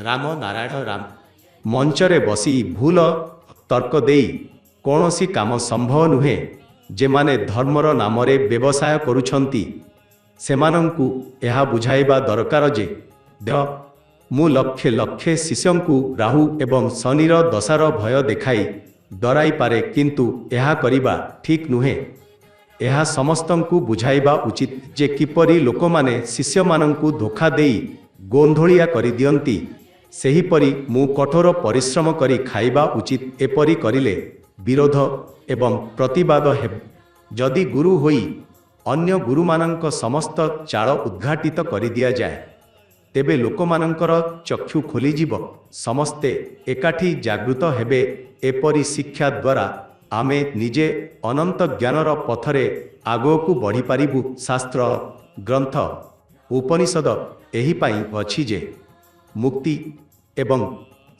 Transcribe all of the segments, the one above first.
ରାମ ନାରାୟଣ ରାମ ମଞ୍ଚରେ ବସି ଭୁଲ ତର୍କ ଦେଇ କୌଣସି କାମ ସମ୍ଭବ ନୁହେଁ। ଯେମାନେ ଧର୍ମର ନାମରେ ବ୍ୟବସାୟ କରୁଛନ୍ତି ସେମାନଙ୍କୁ ଏହା ବୁଝାଇବା ଦରକାର ଯେ ମୁଁ ଲକ୍ଷେ ଲକ୍ଷେ ଶିଷ୍ୟଙ୍କୁ ରାହୁ ଏବଂ ଶନିର ଦଶାର ଭୟ ଦେଖାଇ ଡରାଇପାରେ, କିନ୍ତୁ ଏହା କରିବା ଠିକ୍ ନୁହେଁ। ଏହା ସମସ୍ତଙ୍କୁ ବୁଝାଇବା ଉଚିତ ଯେ କିପରି ଲୋକମାନେ ଶିଷ୍ୟମାନଙ୍କୁ ଧୋକା ଦେଇ ଗୋନ୍ଧଳିଆ କରିଦିଅନ୍ତି, ସେହିପରି ମୁଁ କଠୋର ପରିଶ୍ରମ କରି ଖାଇବା ଉଚିତ। ଏପରି କରିଲେ ବିରୋଧ ଏବଂ ପ୍ରତିବାଦ ହେବ। ଯଦି ଗୁରୁ ହୋଇ ଅନ୍ୟ ଗୁରୁମାନଙ୍କ ସମସ୍ତ ଚାଳ ଉଦ୍ଘାଟିତ କରିଦିଆଯାଏ, ତେବେ ଲୋକମାନଙ୍କର ଚକ୍ଷୁ ଖୋଲିଯିବ, ସମସ୍ତେ ଏକାଠି ଜାଗୃତ ହେବେ। ଏପରି ଶିକ୍ଷା ଦ୍ୱାରା ଆମେ ନିଜେ ଅନନ୍ତ ଜ୍ଞାନର ପଥରେ ଆଗକୁ ବଢ଼ିପାରିବୁ। ଶାସ୍ତ୍ର ଗ୍ରନ୍ଥ ଉପନିଷଦ ଏହିପାଇଁ ଅଛି ଯେ ମୁକ୍ତି ଏବଂ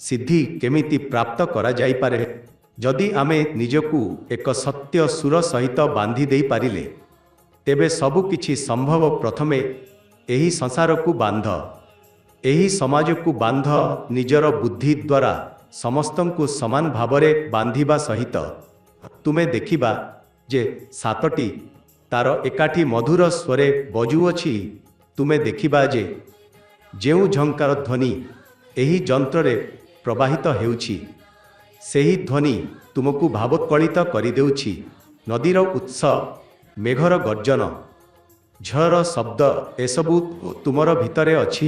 ସିଦ୍ଧି କେମିତି ପ୍ରାପ୍ତ କରାଯାଇପାରେ। ଯଦି ଆମେ ନିଜକୁ ଏକ ସତ୍ୟ ସୁର ସହିତ ବାନ୍ଧି ଦେଇପାରିଲେ, ତେବେ ସବୁ କିଛି ସମ୍ଭବ। ପ୍ରଥମେ ଏହି ସଂସାରକୁ ବାନ୍ଧ, ଏହି ସମାଜକୁ ବାନ୍ଧ। ନିଜର ବୁଦ୍ଧି ଦ୍ୱାରା ସମସ୍ତଙ୍କୁ ସମାନ ଭାବରେ ବାନ୍ଧିବା ସହିତ ତୁମେ ଦେଖିବା ଯେ ସାତଟି ତାର ଏକାଠି ମଧୁର ସ୍ୱରେ ବଜୁଅଛି। ତୁମେ ଦେଖିବା ଯେ ଯେଉଁ ଝଙ୍କାର ଧ୍ୱନି ଏହି ଯନ୍ତ୍ରରେ ପ୍ରବାହିତ ହେଉଛି, ସେହି ଧ୍ୱନି ତୁମକୁ ଭାବୋତ୍କଳିତ କରିଦେଉଛି। ନଦୀର ଉତ୍ସ, ମେଘର ଗର୍ଜନ, ଝଡ଼ର ଶବ୍ଦ, ଏସବୁ ତୁମର ଭିତରେ ଅଛି।